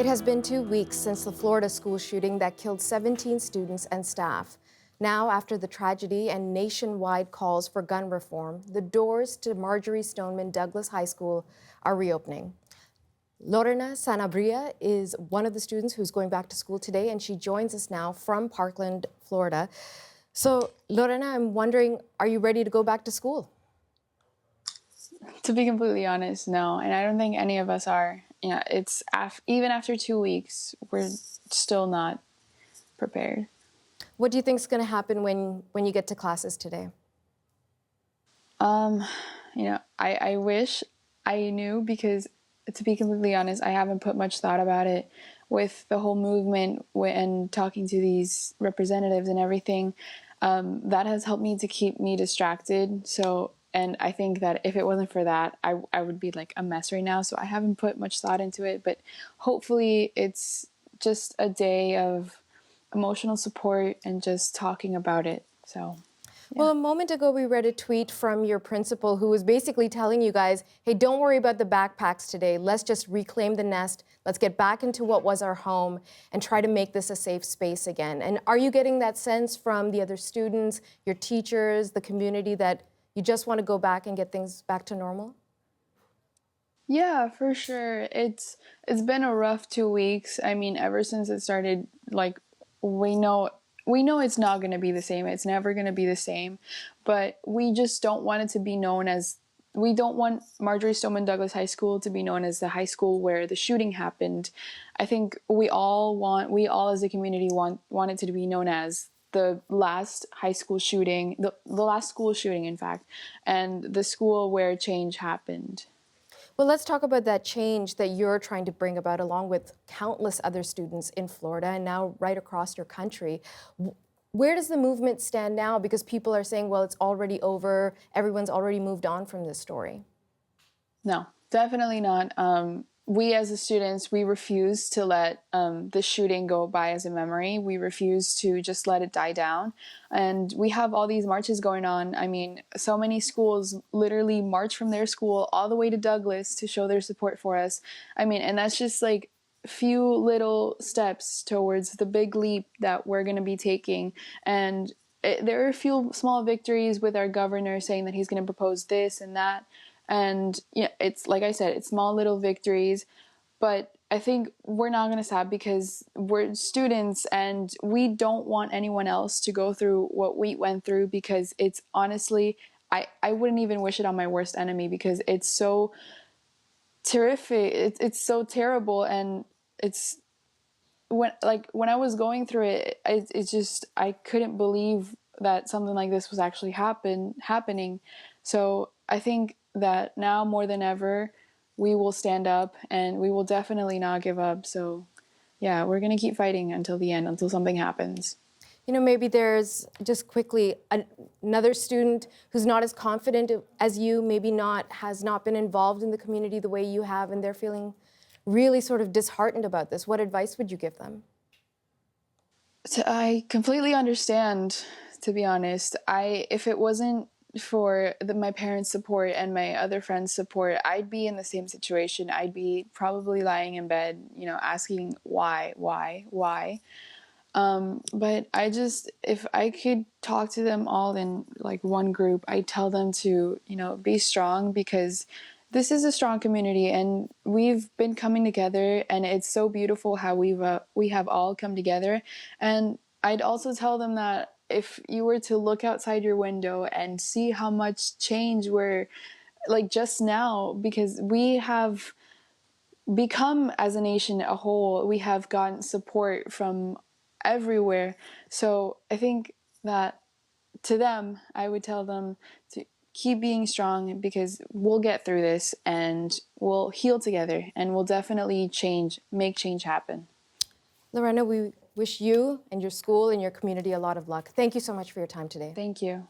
It has been 2 weeks since the Florida school shooting that killed 17 students and staff. Now, after the tragedy and nationwide calls for gun reform, the doors to Marjory Stoneman Douglas High School are reopening. Lorena Sanabria is one of the students who's going back to school today, and she joins us now from Parkland, Florida. So, Lorena, I'm wondering, are you ready to go back to school? To be completely honest, no. And I don't think any of us are. Yeah, it's even after 2 weeks, we're still not prepared. What do you think is going to happen when you get to classes today? I wish I knew because, to be completely honest, I haven't put much thought about it with the whole movement and talking to these representatives and everything. That has helped me to keep me distracted. And I think that if it wasn't for that, I would be like a mess right now. So I haven't put much thought into it, but hopefully it's just a day of emotional support and just talking about it. So. Well, a moment ago, we read a tweet from your principal who was basically telling you guys, hey, don't worry about the backpacks today. Let's just reclaim the nest. Let's get back into what was our home and try to make this a safe space again. And are you getting that sense from the other students, your teachers, the community that you just want to go back and get things back to normal? Yeah, for sure. It's been a rough 2 weeks. I mean, ever since it started, like we know it's not going to be the same. It's never going to be the same. But we just don't want it to be known as we don't want Marjory Stoneman Douglas High School to be known as the high school where the shooting happened. I think we all as a community want it to be known as the last high school shooting, the last school shooting, in fact, and the school where change happened. Well, let's talk about that change that you're trying to bring about along with countless other students in Florida and now right across your country. Where does the movement stand now? Because people are saying, well, it's already over. Everyone's already moved on from this story. No, definitely not. We as the students, we refuse to let the shooting go by as a memory. We refuse to just let it die down. And we have all these marches going on. I mean, so many schools literally march from their school all the way to Douglas to show their support for us. I mean, and that's just like few little steps towards the big leap that we're going to be taking. And there are a few small victories with our governor saying that he's going to propose this and that. And yeah, it's like I said, it's small little victories, but I think we're not going to stop because we're students and we don't want anyone else to go through what we went through because it's honestly, I wouldn't even wish it on my worst enemy because it's so terrific. It's so terrible. And it's when I was going through it, it's just, I couldn't believe that something like this was actually happening. So I think that now more than ever, we will stand up and we will definitely not give up. So yeah, we're going to keep fighting until the end, until something happens. You know, maybe there's just quickly another student who's not as confident as you, maybe has not been involved in the community the way you have, and they're feeling really sort of disheartened about this. What advice would you give them? So I completely understand, to be honest. If it wasn't for my parents' support and my other friends' support, I'd be in the same situation. I'd be probably lying in bed, asking why. But if I could talk to them all in like one group, I'd tell them to, be strong because this is a strong community and we've been coming together and it's so beautiful how we have all come together. And I'd also tell them that if you were to look outside your window and see how much change we're like just now, because we have become as a nation a whole, we have gotten support from everywhere. So I think that to them, I would tell them to keep being strong because we'll get through this and we'll heal together and we'll definitely make change happen. Lorena, we wish you and your school and your community a lot of luck. Thank you so much for your time today. Thank you.